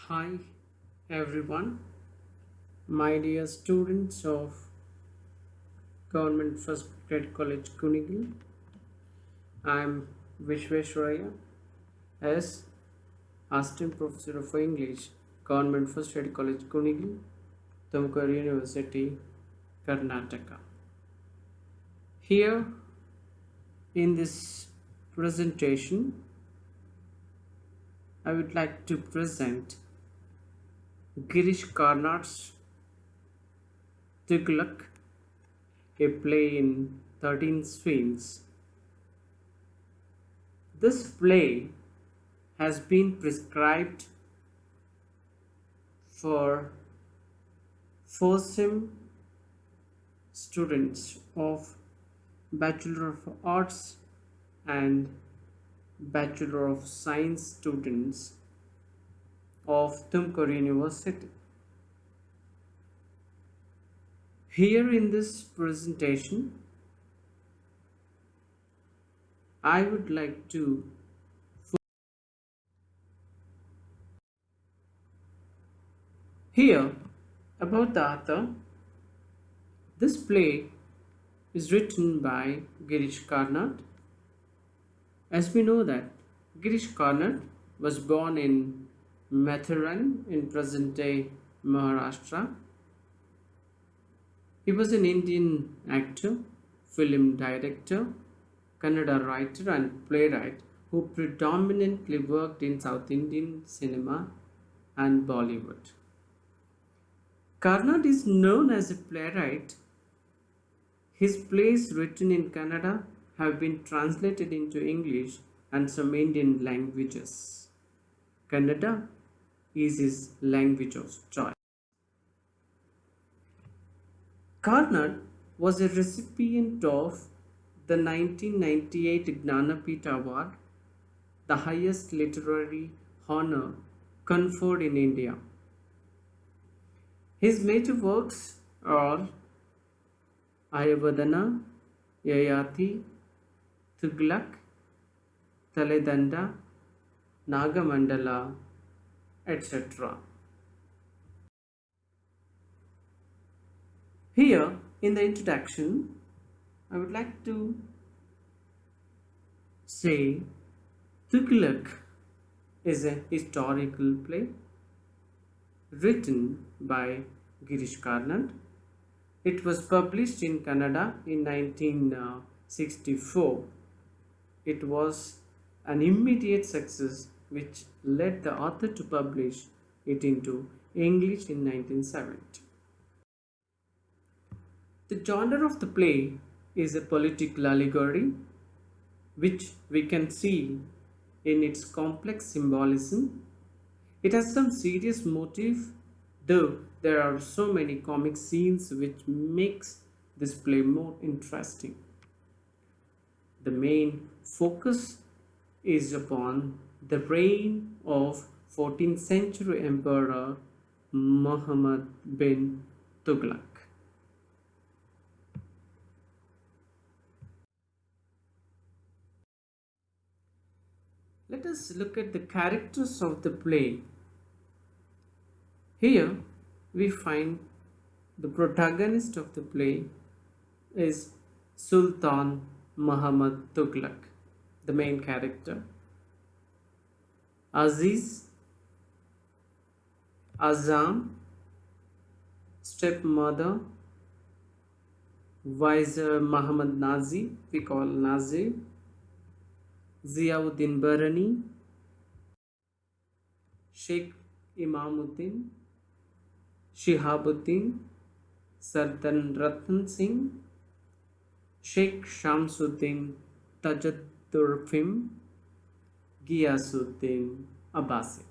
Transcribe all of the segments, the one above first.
Hi everyone, my dear students of Government First Grade College Kunigal. I am Visweswaraih as Assistant Professor of English, Government First Grade College Kunigal, Tumkur University, Karnataka. Here in this presentation, I would like to present Girish Karnad's Tughlaq, a play in 13 scenes. This play has been prescribed for Sem students of Bachelor of Arts and Bachelor of Science students of Tumkur University. Here in this presentation, I would like to hear about the author. This play is written by Girish Karnad. As we know that Girish Karnad was born in Mathuran in present-day Maharashtra. He was an Indian actor, film director, Kannada writer and playwright who predominantly worked in South Indian cinema and Bollywood. Karnad is known as a playwright. His plays written in Kannada have been translated into English and some Indian languages. Kannada is his language of choice. Karnad was a recipient of the 1998 Gnanapith Award, the highest literary honor conferred in India. His major works are Ayavadana, Yayati, Tughlaq, Taledanda, Nagamandala, etc. Here in the introduction, I would like to say Tughlaq is a historical play written by Girish Karnad. It was published in Kannada in 1964. It was an immediate success which led the author to publish it into English in 1970. The genre of the play is a political allegory, which we can see in its complex symbolism. It has some serious motive, though there are so many comic scenes which makes this play more interesting. The main focus is upon the reign of 14th century Emperor Muhammad bin Tughlaq. Let us look at the characters of the play. Here we find the protagonist of the play is Sultan Muhammad Tughlaq, the main character. Aziz, Azam, stepmother, Vizier Muhammad Nazi, we call Nazi, Ziauddin Barani, Sheikh Imamuddin, Shihabuddin, Sardan Ratan Singh, Sheikh Shamsuddin Tajaddurfim, Giyasuddin Abbasid.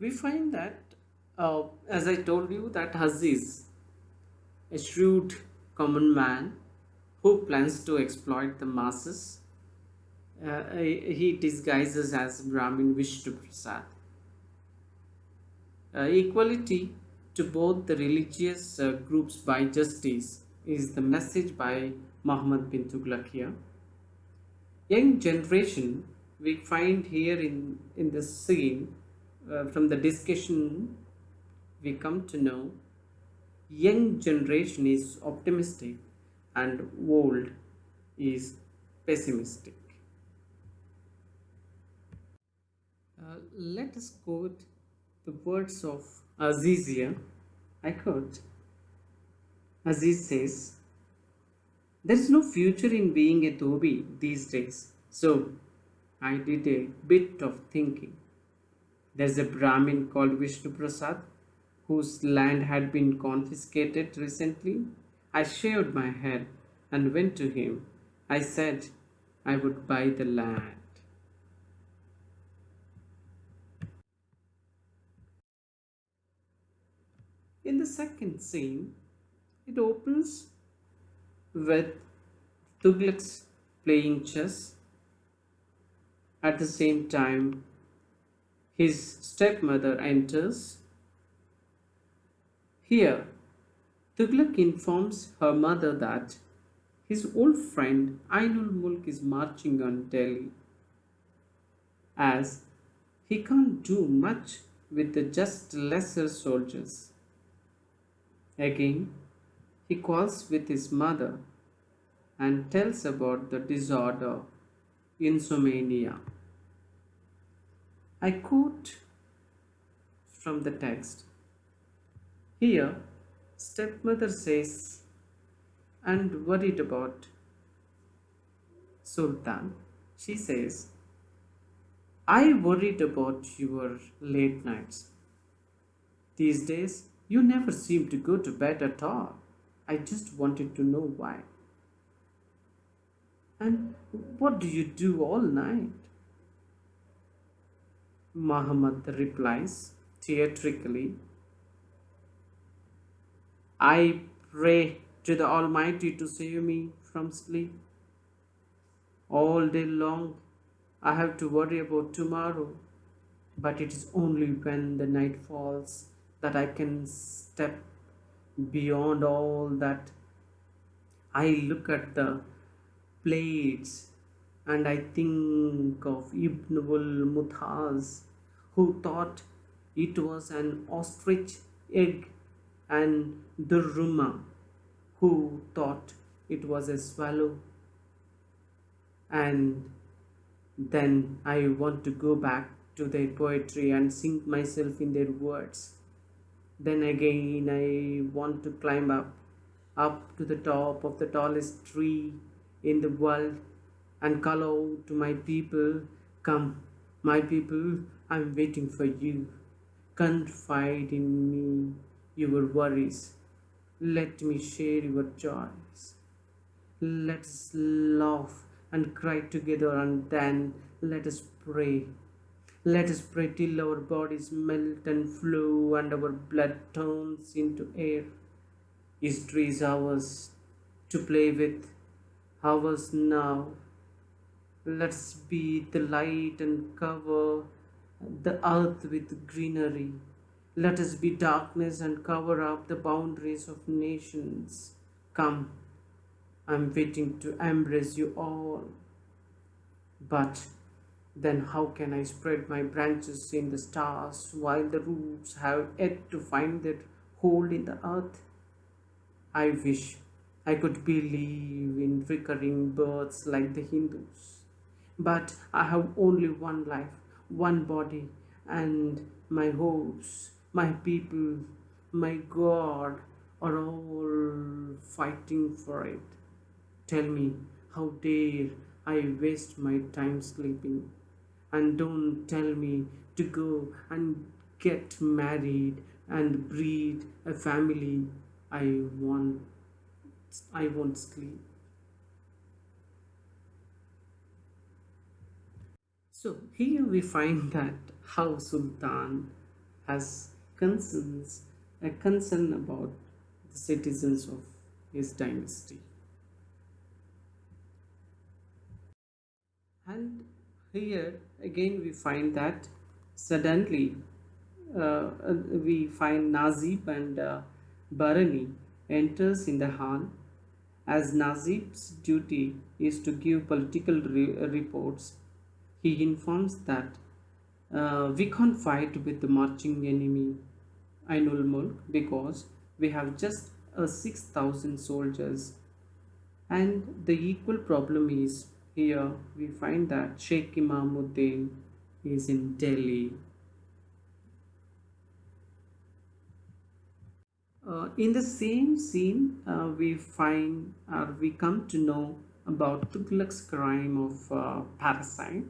We find that, as I told you, that Aziz, a shrewd common man who plans to exploit the masses, he disguises as Brahmin Vishnu Prasad. Equality to both the religious groups by justice is the message by Muhammad bin Tughlaq here. Young generation, we find here in the scene, from the discussion we come to know, young generation is optimistic and old is pessimistic. Let us quote the words of Azizia. I quote, Aziz says, there is no future in being a dhobi these days. So I did a bit of thinking. There's a Brahmin called Vishnu Prasad whose land had been confiscated recently. I shaved my head and went to him. I said I would buy the land. In the second scene, it opens with Tughlaq's playing chess. At the same time, his stepmother enters. Here, Tughlaq informs her mother that his old friend Ainul Mulk is marching on Delhi, as he can't do much with the just lesser soldiers. Again, he calls with his mother and tells about the disorder, insomnia. I quote from the text. Here, stepmother says, and worried about Sultan, she says, I worried about your late nights. These days, you never seem to go to bed at all. I just wanted to know why. And what do you do all night? Muhammad replies theatrically, I pray to the Almighty to save me from sleep. All day long I have to worry about tomorrow, but it is only when the night falls that I can step beyond all that. I look at the plates and I think of Ibn al-Muthaz, who thought it was an ostrich egg, and Durruma, who thought it was a swallow. And then I want to go back to their poetry and sink myself in their words. Then again I want to climb up to the top of the tallest tree in the world and call out to my people, come, my people, I'm waiting for you. Confide in me your worries. Let me share your joys. Let's laugh and cry together, and then let us pray. Let us pray till our bodies melt and flow and our blood turns into air. History is ours to play with, ours now. Let's be the light and cover the earth with greenery. Let us be darkness and cover up the boundaries of nations. Come, I'm waiting to embrace you all. But then how can I spread my branches in the stars while the roots have yet to find their hold in the earth? I wish I could believe in recurring births like the Hindus. But I have only one life, one body, and my hopes, my people, my God are all fighting for it. Tell me, how dare I waste my time sleeping? And don't tell me to go and get married and breed a family. I want I won't sleep. So here we find that how Sultan has a concern about the citizens of his dynasty. And here again we find that suddenly we find Nazib and Barani enters in the hall. As Nazib's duty is to give political reports, he informs that we can't fight with the marching enemy Ainul Mulk because we have just 6,000 soldiers. And the equal problem is here we find that Sheikh Imamuddin is in Delhi. In the same scene, we find or we come to know about Tughlaq's crime of parasite.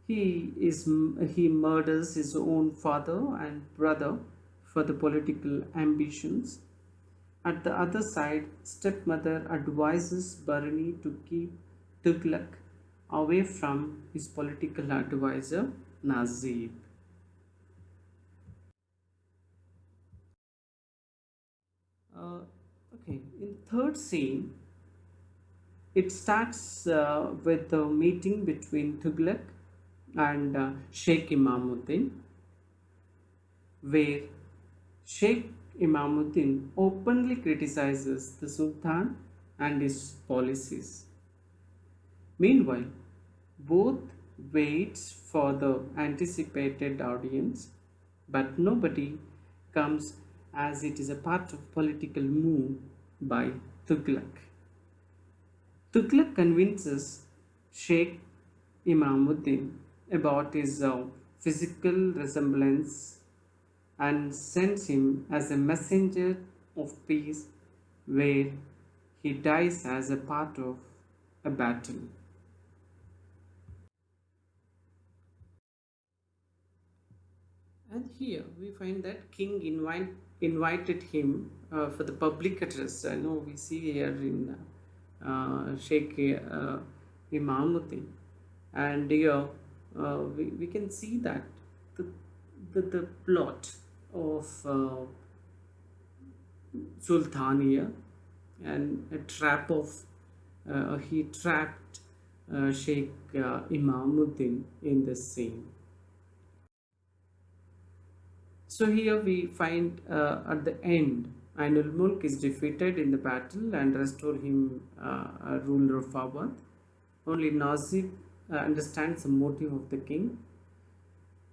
He murders his own father and brother for the political ambitions. At the other side, stepmother advises Barani to keep Tughlaq away from his political advisor Nazib. Okay, in third scene, it starts with the meeting between Tughlaq and Sheikh Imamuddin, where Sheikh Imamuddin openly criticizes the Sultan and his policies. Meanwhile, both waits for the anticipated audience, but nobody comes as it is a part of political move by Tughlaq. Tughlaq convinces Sheikh Imamuddin about his physical resemblance and sends him as a messenger of peace where he dies as a part of a battle. And here we find that king invited him for the public address. I know we see here in Sheikh Imamuddin, and here we can see that the, the plot of Sultania and a trap of he trapped Sheikh Imamuddin in the scene. So here we find at the end, Ainul Mulk is defeated in the battle and restore him a ruler of Awadh. Only Nazib understands the motive of the king.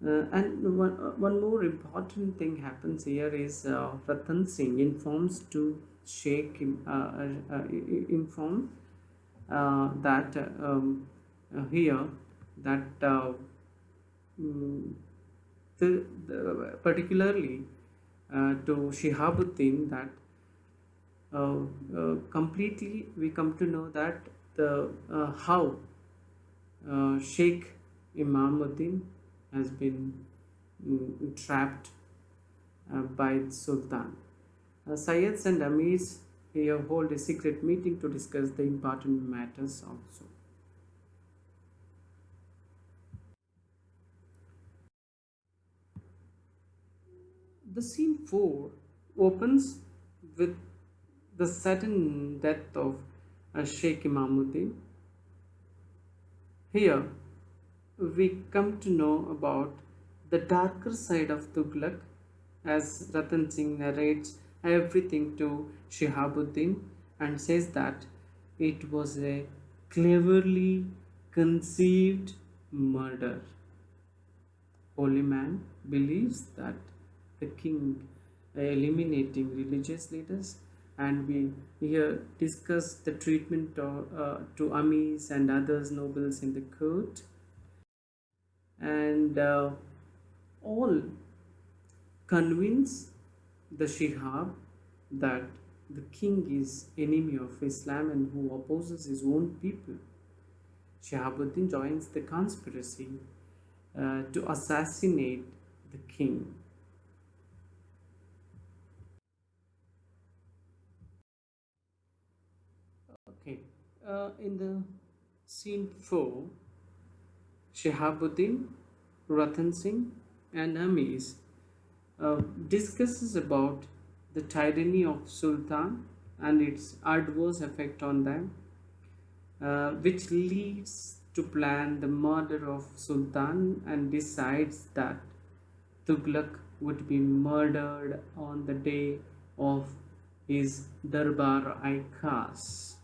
And one more important thing happens here is Ratan Singh informs to Sheikh inform that here that particularly to Shihabuddin that completely we come to know that the how Sheikh Imamuddin has been trapped by the Sultan. Sayyids and Amirs here hold a secret meeting to discuss the important matters also. The scene 4 opens with the sudden death of Sheikh Imamuddin. Here we come to know about the darker side of Tughlaq as Ratan Singh narrates everything to Shihabuddin and says that it was a cleverly conceived murder. Holy man believes that the king eliminating religious leaders, and we here discuss the treatment to Amirs and others nobles in the court, and all convince the Shihab that the king is enemy of Islam and who opposes his own people. Shihabuddin joins the conspiracy to assassinate the king. Okay, in the scene 4, Shihabuddin, Ratan Singh, and Amirs discusses about the tyranny of Sultan and its adverse effect on them, which leads to plan the murder of Sultan and decides that Tughlaq would be murdered on the day of his Darbar Ikas.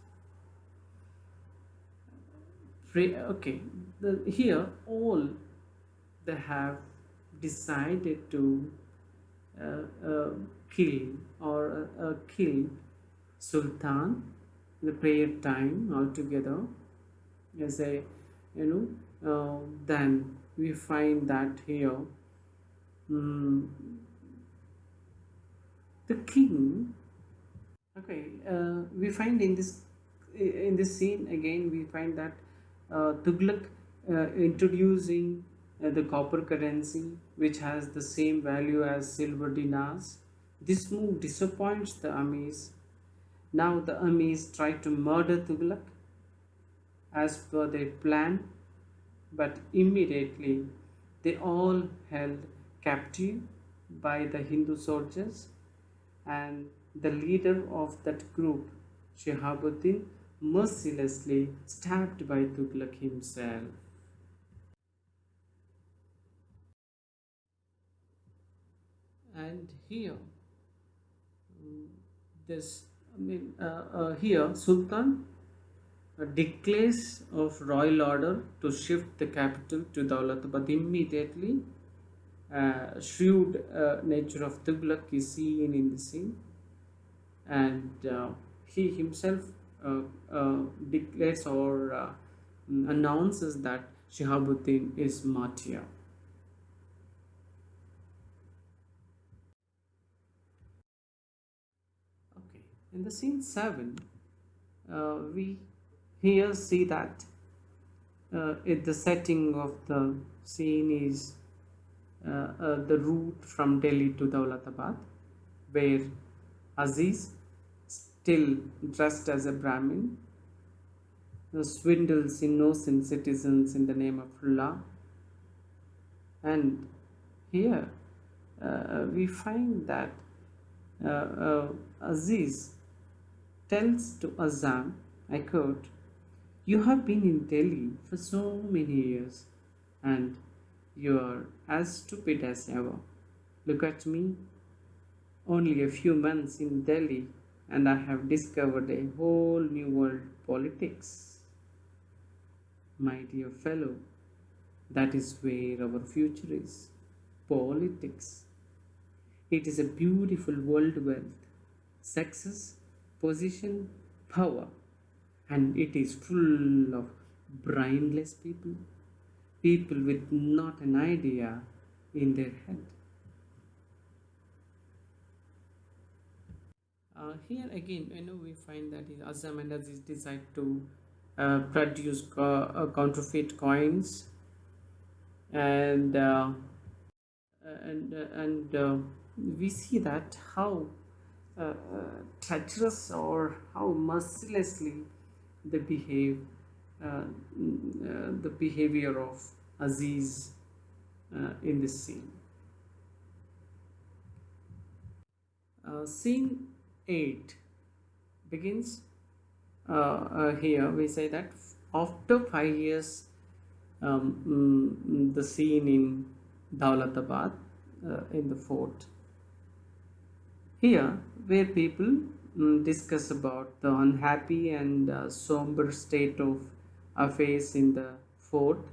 Okay, here all they have decided to kill or kill Sultan, the prayer time altogether as a then we find that here mm, the king. Okay, we find in this scene again we find that Tughlaq introducing the copper currency which has the same value as silver dinars. This move disappoints the Amis. Now the Amis try to murder Tughlaq as per their plan, but immediately they all held captive by the Hindu soldiers, and the leader of that group, Shihabuddin, mercilessly stabbed by Tughlaq himself. And here, this here Sultan declares of royal order to shift the capital to Daulatabad immediately. Shrewd nature of Tughlaq is seen in the scene, and he himself declares or announces that Shihabuddin is martyr. Okay, in the scene 7, we here see that the setting of the scene is the route from Delhi to Daulatabad, where Aziz, still dressed as a Brahmin, swindles innocent citizens in the name of Allah. And here we find that Aziz tells to Azam, I quote, "You have been in Delhi for so many years and you are as stupid as ever. Look at me, only a few months in Delhi and I have discovered a whole new world politics. My dear fellow, that is where our future is. Politics. It is a beautiful world wealth, success, position, power, and it is full of brainless people, people with not an idea in their head." Here again, we find that Azam and Aziz decide to produce counterfeit coins, and we see that how treacherous or how mercilessly they behave, the behavior of Aziz in this scene. Scene 8 begins here. We say that after 5 years, the scene in Daulatabad in the fort. Here, where people discuss about the unhappy and somber state of affairs in the fort,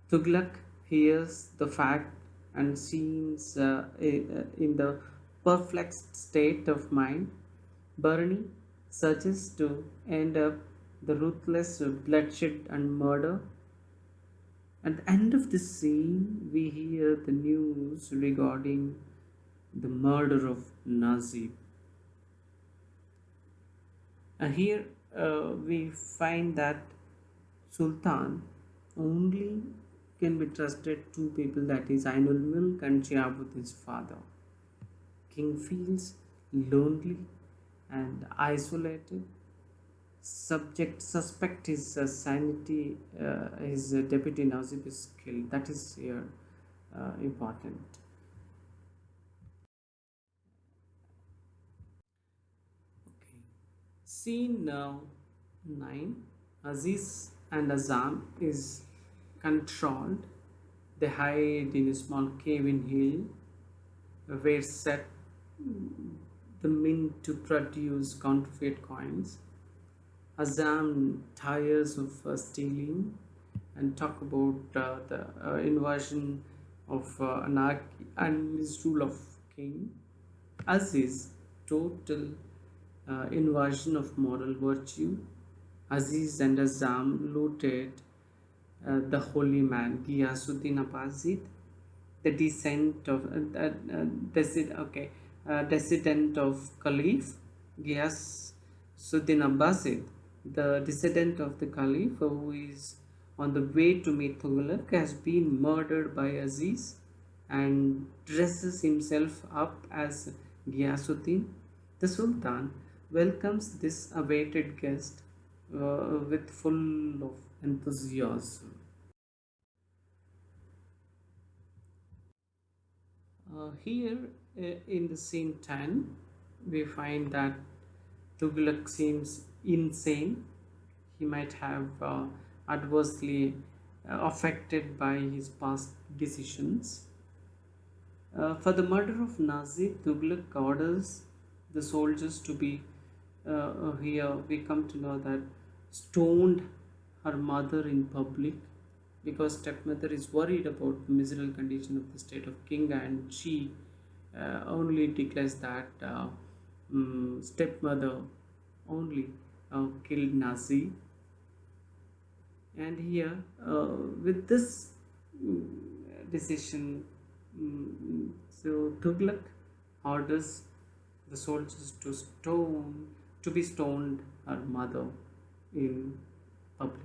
Tughlaq hears the fact and seems in the perplexed state of mind. Barney suggests to end up the ruthless bloodshed and murder. At the end of the scene, we hear the news regarding the murder of Nazib. Here we find that Sultan only can be trusted two people, that is Ainul Mulk and Shihabuddin's father. King feels lonely and isolated. Suspect his sanity, his deputy Nazib is killed. That is here important. Okay. Scene 9. Aziz and Azam is controlled. They hide in a small cave in hill. were set the mint to produce counterfeit coins. Azam tires of stealing and talk about the invasion of anarchy and misrule of king. Aziz, total invasion of moral virtue. Aziz and Azam looted the holy man Ghiyasuddin Abbazid, the descent of descendant of Caliph Ghiyasuddin Abbazid, the descendant of the Caliph who is on the way to meet Tughlaq, has been murdered by Aziz and dresses himself up as Ghiyasuddin. The Sultan welcomes this awaited guest with full of enthusiasm. Here in the scene 10, we find that Tughlaq seems insane. He might have adversely affected by his past decisions. For the murder of Nazir, Tughlaq orders the soldiers to be, here we come to know that, stoned her mother in public, because stepmother is worried about the miserable condition of the state of king, and she only declares that stepmother only killed Nazi. And here with this mm, decision, so Tughlaq orders the soldiers to be stoned her mother in public.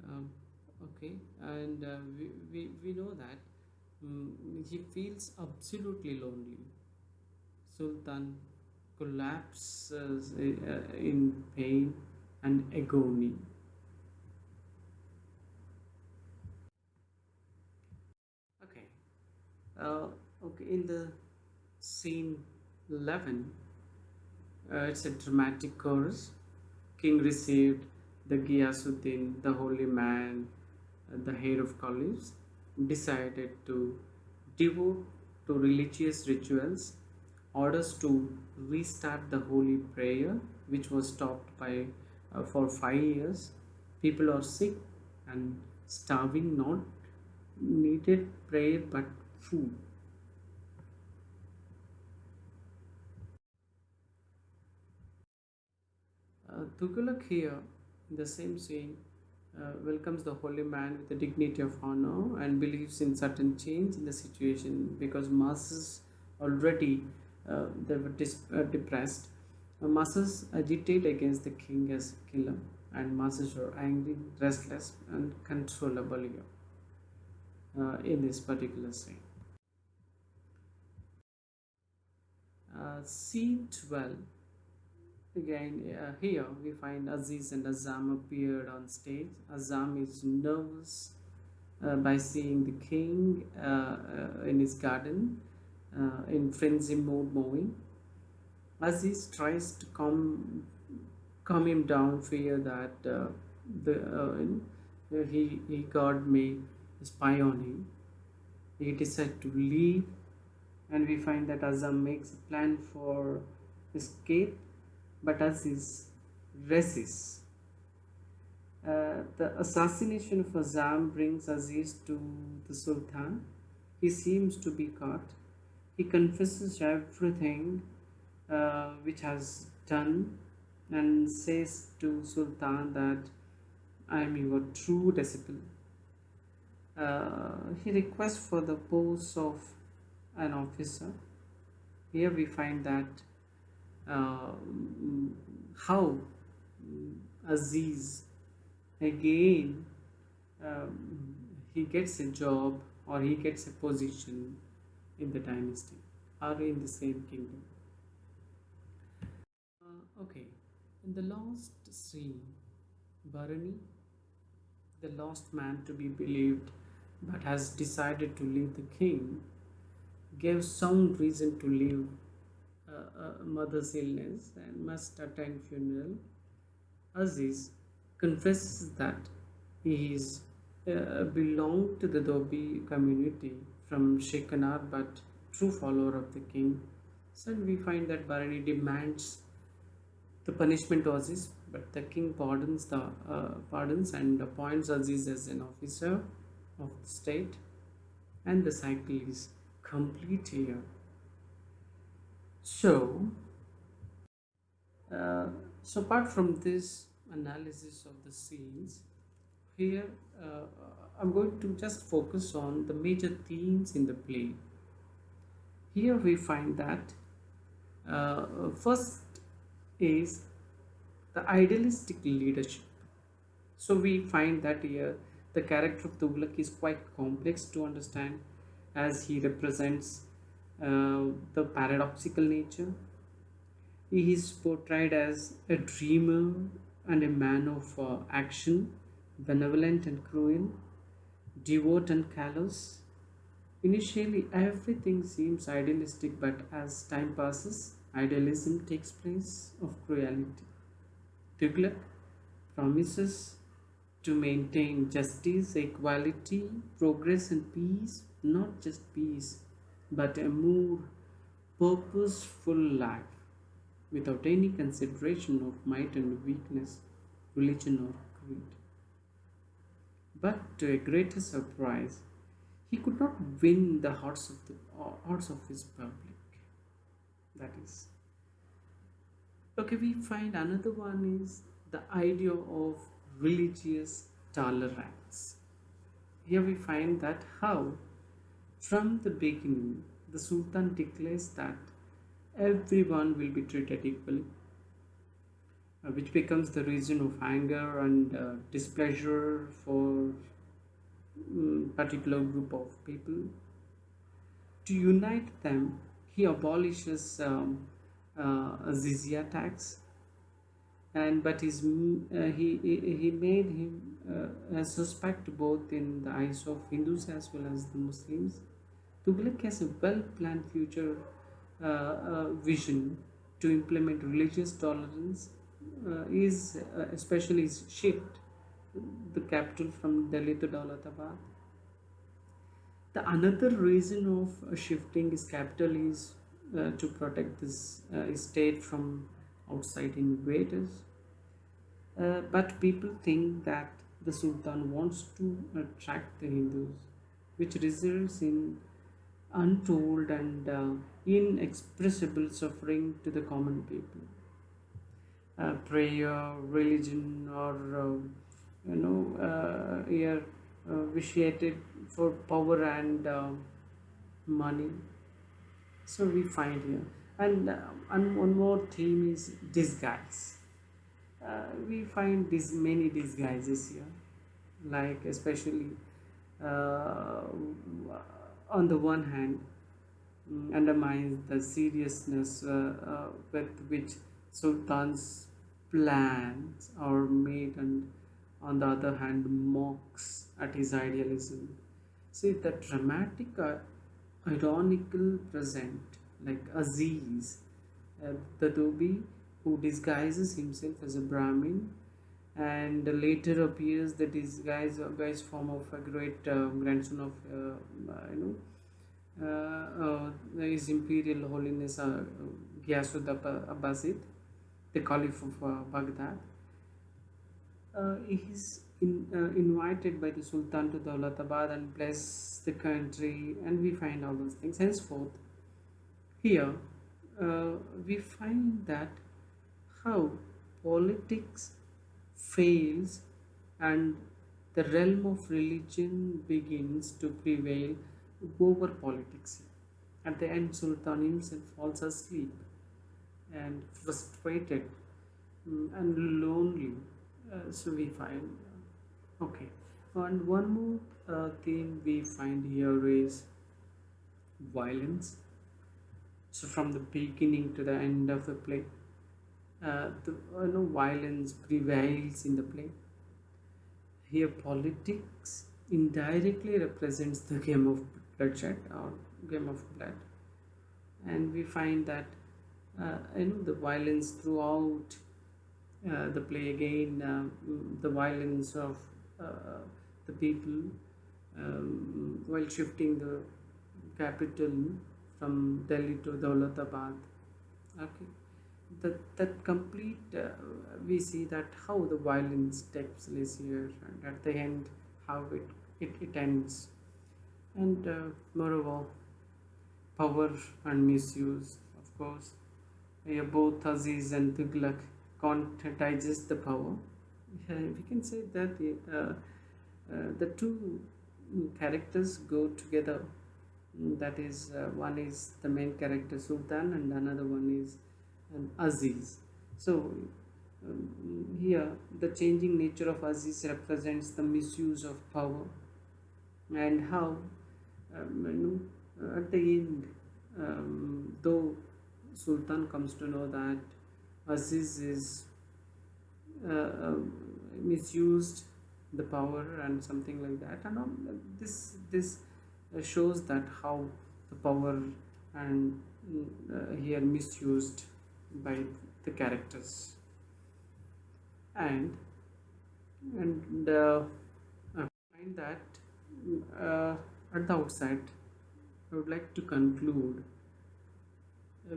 Um, okay, and we know that he feels absolutely lonely. Sultan collapses in pain and agony. Okay, okay. In the scene 11, it's a dramatic chorus. King received the Ghiyasuddin, the holy man, the heir of caliphs, decided to devote to religious rituals, orders to restart the holy prayer, which was stopped by for 5 years. People are sick and starving, not needed prayer but food. Tughlaq here, in the same scene, welcomes the holy man with the dignity of honor and believes in certain change in the situation, because masses already they were depressed. Masses agitate against the king as killer, and masses are angry, restless, and controllable here in this particular scene. Scene 12. Again, here we find Aziz and Azam appeared on stage. Azam is nervous by seeing the king in his garden in frenzy mode mowing. Aziz tries to calm him down, fear that he God may spy on him. He decides to leave, and we find that Azam makes a plan for escape, but Aziz resists. The assassination of Azam brings Aziz to the Sultan. He seems to be caught. He confesses everything which has done, and says to Sultan that I am your true disciple. He requests for the post of an officer. Here we find that uh, how Aziz again he gets a job, or he gets a position in the dynasty or in the same kingdom. Okay, in the last scene, Bharani, the lost man to be believed but has decided to leave the king, gave sound reason to leave a mother's illness and must attend funeral. Aziz confesses that he is belonged to the Dobi community from Shekanar, but true follower of the king. So we find that Bharani demands the punishment to Aziz, but the king pardons and appoints Aziz as an officer of the state, and the cycle is complete here. So, uh, so apart from this analysis of the scenes, here I'm going to just focus on the major themes in the play. Here we find that first is the idealistic leadership. So we find that here the character of Tughlaq is quite complex to understand, as he represents the paradoxical nature. He is portrayed as a dreamer and a man of action, benevolent and cruel, devout and callous. Initially, everything seems idealistic, but as time passes, idealism takes place of cruelty. Tughlaq promises to maintain justice, equality, progress, and peace, not just peace, but a more purposeful life without any consideration of might and weakness, religion, or creed. But to a greater surprise, he could not win the hearts of his public. That is okay. We find another one is the idea of religious tolerance. Here we find that how, from the beginning, the Sultan declares that everyone will be treated equally, which becomes the reason of anger and displeasure for particular group of people. To unite them, he abolishes jizya tax, and but he made him a suspect both in the eyes of Hindus as well as the Muslims. Tughlaq has a well-planned future vision to implement religious tolerance. Is especially his shift the capital from Delhi to Daulatabad. The another reason of shifting his capital is to protect this state from outside invaders. But people think that the Sultan wants to attract the Hindus, which results in untold and inexpressible suffering to the common people. Prayer, religion, or here vitiated for power and money. So we find here, and one more theme is disguise. We find this many disguises here, like especially uh, on the one hand undermines the seriousness with which sultan's plans are made, and on the other hand mocks at his idealism. See the dramatic ironical present, like Aziz, the Dobi, who disguises himself as a Brahmin, and later appears the disguised form of a great grandson of His Imperial Holiness Ghiyasud Abbasid, the Caliph of Baghdad. He is invited by the Sultan to Daulatabad and bless the country, and we find all those things. Henceforth, here we find that how politics fails and the realm of religion begins to prevail over politics. At the end, Sultan himself falls asleep and frustrated and lonely. So we find okay. And one more theme we find here is violence. So from the beginning to the end of the play, violence prevails in the play. Here, politics indirectly represents the game of bloodshed or game of blood, and we find that the violence throughout the play again, the violence of the people while shifting the capital from Delhi to Daulatabad. Okay, that complete we see that how the violence takes place here, and at the end how it ends, and moreover power and misuse. Of course, yeah, both Aziz and Tughlaq can't digest the power. We can say that the two characters go together. That is, one is the main character Sultan, and another one is Aziz. So here, the changing nature of Aziz represents the misuse of power, and how at the end, though Sultan comes to know that Aziz is misused the power and something like that, and all this shows that how the power and here misused by the characters, and I find that at the outside I would like to conclude.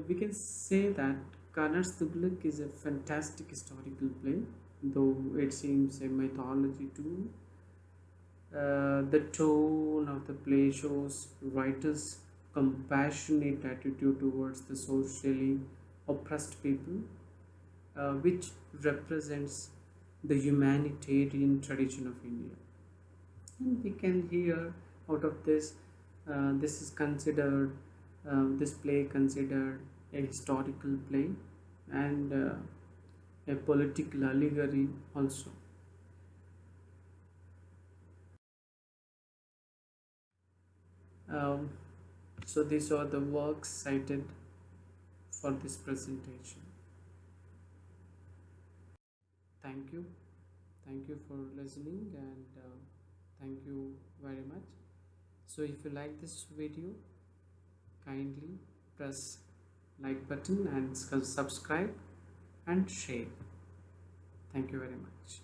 We can say that Karnad's Tughlaq is a fantastic historical play, though it seems a mythology too. The tone of the play shows writers' compassionate attitude towards the socially oppressed people, which represents the humanitarian tradition of India. And we can hear out of this, this is considered, this play considered a historical play, and a political allegory also. Um, so these are the works cited for this presentation. Thank you. Thank you for listening, and thank you very much. So if you like this video, kindly press like button and subscribe and share. Thank you very much.